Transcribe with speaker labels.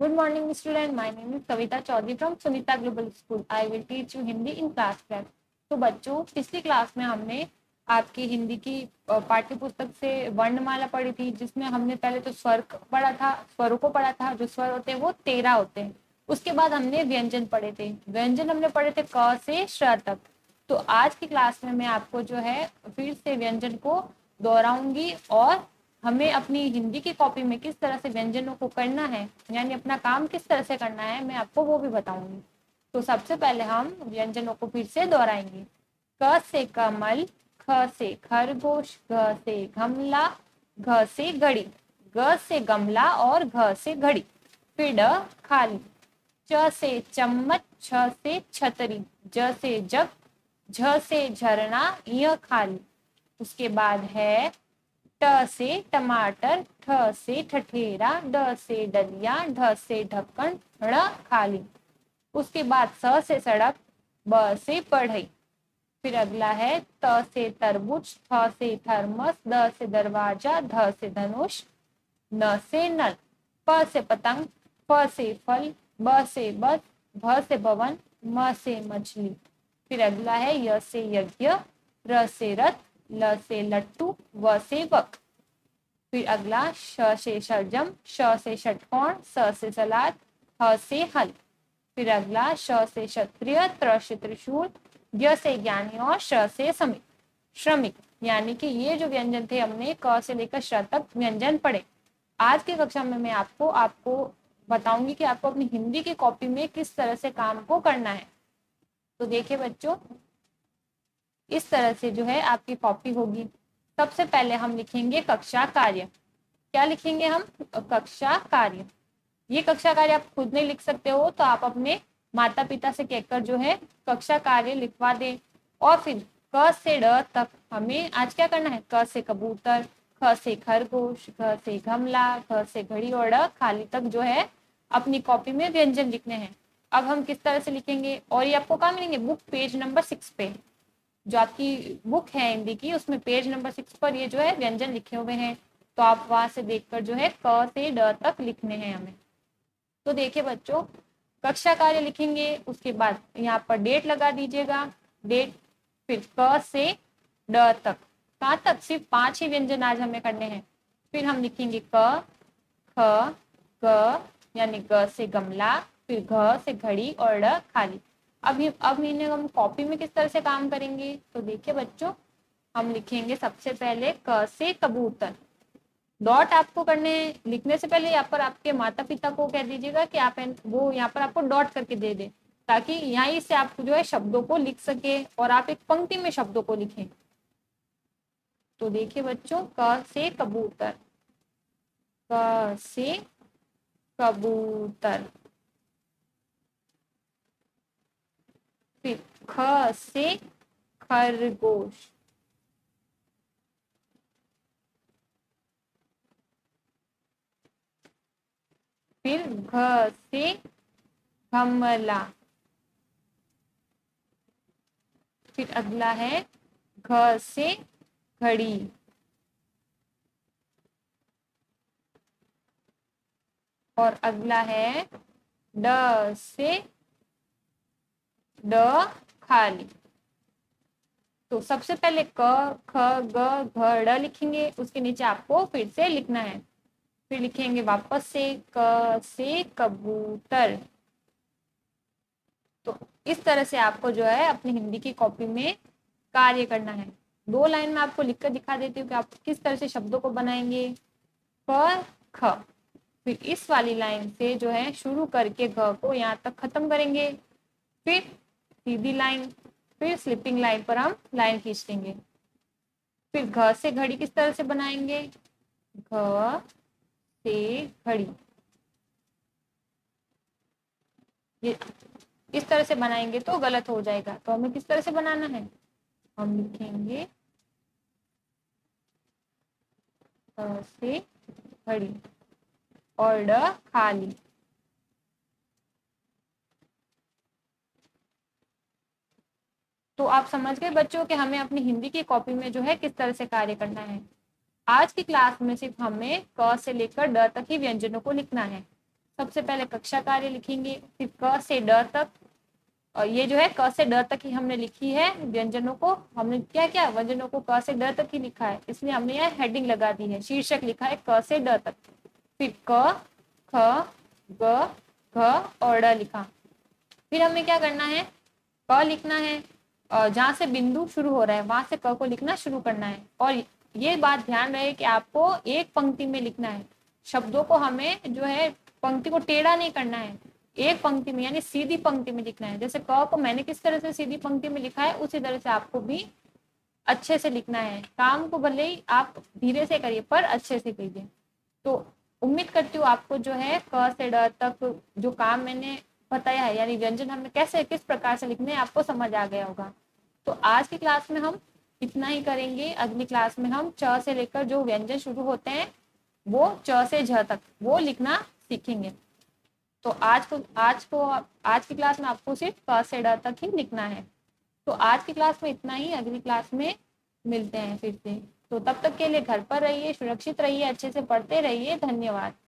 Speaker 1: Good morning, student. My name is Kavita Chaudhary from Sunita Global School. I will teach you Hindi in class 12. तो बच्चों, पिछली class में हमने आपकी हिंदी की पाठ्य पुस्तक से वर्णमाला पढ़ी थी, जिसमें हमने पहले तो स्वर पढ़ा था, स्वरों को पढ़ा था। जो स्वर होते हैं वो 13 होते हैं। उसके बाद हमने व्यंजन पढ़े थे। व्यंजन हमने पढ़े थे क से श तक। तो आज की क्लास में मैं आपको जो है फिर से व्यंजन को दोहराऊंगी और हमें अपनी हिंदी की कॉपी में किस तरह से व्यंजनों को करना है, यानी अपना काम किस तरह से करना है, मैं आपको वो भी बताऊंगी। तो सबसे पहले हम व्यंजनों को फिर से दोहराएंगे। क से कमल, ख से खरगोश, घ से घमला, घ से घड़ी, ग से गमला और घ से घड़ी। फिर ड खाली, च से चम्मच, छ से छतरी, ज से जग, झ से झरना, य खाली। उसके बाद है ट से टमाटर, ठ से ठठेरा, ड से डलिया, ढ से ढक्कन, ण खाली। उसके बाद स से सड़क, ब से बढ़ई। फिर अगला है त से तरबूज, थ से थर्मस, द से दरवाजा, ध से धनुष, न से नल, प से पतंग, फ से फल, ब से बस, भ से भवन, म से मछली। फिर अगला है य से यज्ञ, र से रथ, ल से लट्टू, व से वक। फिर अगला श से शलजम, श से षटकोण, स से सलाद, ह से हल। फिर अगला श से क्षत्रिय, त्र से त्रिशूल, य से ज्ञानी और श से श्रमिक। यानी कि ये जो व्यंजन थे हमने क से लेकर श तक व्यंजन पढ़े। आज की कक्षा में मैं आपको बताऊंगी कि आपको अपनी हिंदी की कॉपी में किस तरह से काम को करना है। तो देखिए बच्चों, इस तरह से जो है आपकी कॉपी होगी। सबसे पहले हम लिखेंगे कक्षा कार्य। क्या लिखेंगे हम? कक्षा कार्य। ये कक्षा कार्य आप खुद नहीं लिख सकते हो, तो आप अपने माता पिता से कहकर जो है कक्षा कार्य लिखवा दें। और फिर क से ड तक हमें आज क्या करना है? क से कबूतर, ख से खरगोश, घ से गमला, घ से घड़ी और ड खाली तक जो है अपनी कॉपी में व्यंजन लिखने हैं। अब हम किस तरह से लिखेंगे, और ये आपको कहाँ मिलेंगे? बुक पेज नंबर 6 पे। जो आपकी बुक है हिंदी की, उसमें पेज नंबर 6 पर ये जो है व्यंजन लिखे हुए हैं। तो आप वहां से देखकर जो है क से ड तक लिखने हैं हमें। तो देखिए बच्चों, कक्षा कार्य लिखेंगे, उसके बाद यहाँ पर डेट लगा दीजिएगा, डेट। फिर क से ड तक, कहाँ तक? सिर्फ 5 ही व्यंजन आज हमें करने हैं। फिर हम लिखेंगे क, ख, ग, यानी ग से गमला, फिर घ से घड़ी और ड खाली। अब इन्हें हम कॉपी में किस तरह से काम करेंगे? तो देखिए बच्चों, हम लिखेंगे सबसे पहले क से कबूतर। डॉट आपको करने, लिखने से पहले यहाँ पर आपके माता पिता को कह दीजिएगा कि आप वो यहाँ पर आपको डॉट करके दे दे, ताकि यहीं से आप जो है शब्दों को लिख सके और आप एक पंक्ति में शब्दों को लिखें। तो देखिए बच्चों, क से कबूतर, क से कबूतर। फिर ख से खरगोश, फिर घ से गमला। फिर अगला है घ से घड़ी, और अगला है ड से ड खाली। तो सबसे पहले क, ख, ग, घ, ड़ लिखेंगे, उसके नीचे आपको फिर से लिखना है। फिर लिखेंगे वापस से क से कबूतर। तो इस तरह से आपको जो है अपनी हिंदी की कॉपी में कार्य करना है। 2 लाइन में आपको लिखकर दिखा देती हूँ कि आप किस तरह से शब्दों को बनाएंगे। क, ख, फिर इस वाली लाइन से जो है शुरू करके घ को यहाँ तक खत्म करेंगे। फिर सीधी लाइन, फिर स्लिपिंग लाइन पर हम लाइन खींच देंगे। फिर घ से घड़ी किस तरह से बनाएंगे? घ से घड़ी, ये इस तरह से बनाएंगे तो गलत हो जाएगा। तो हमें किस तरह से बनाना है? हम लिखेंगे घ से घड़ी और ड खाली। तो आप समझ गए बच्चों कि हमें अपनी हिंदी की कॉपी में जो है किस तरह से कार्य करना है। आज की क्लास में सिर्फ हमें क से लेकर ड तक ही व्यंजनों को लिखना है। सबसे पहले कक्षा कार्य लिखेंगे, फिर क से ड तक, और ये जो है क से ड तक ही हमने लिखी है व्यंजनों को। हमने क्या क्या व्यंजनों को क से ड तक ही लिखा है, इसलिए हमने यहाँ हेडिंग लगा दी है, शीर्षक लिखा है क से ड तक। फिर क, ख, ग, घ और ड़ लिखा। फिर हमें क्या करना है, क लिखना है, जहाँ से बिंदु शुरू हो रहा है वहां से क को लिखना शुरू करना है। और ये बात ध्यान रहे कि आपको एक पंक्ति में लिखना है, शब्दों को हमें जो है पंक्ति को टेढ़ा नहीं करना है, एक पंक्ति में यानी सीधी पंक्ति में लिखना है। जैसे क को मैंने किस तरह से सीधी पंक्ति में लिखा है, उसी तरह से आपको भी अच्छे से लिखना है। काम को भले ही आप धीरे से करिए पर अच्छे से करिए। तो उम्मीद करती हूँ आपको जो है क से ड तक जो काम मैंने बताया है, यानी व्यंजन हमें कैसे किस प्रकार से लिखने हैं, आपको समझ आ गया होगा। तो आज की क्लास में हम इतना ही करेंगे। अगली क्लास में हम च से लेकर जो व्यंजन शुरू होते हैं वो च से झ तक वो लिखना सीखेंगे। तो आज की क्लास में आपको सिर्फ क से ड तक ही लिखना है। तो आज की क्लास में इतना ही, अगली क्लास में मिलते हैं फिर से। तो तब तक के लिए घर पर रहिए, सुरक्षित रहिए, अच्छे से पढ़ते रहिए। धन्यवाद।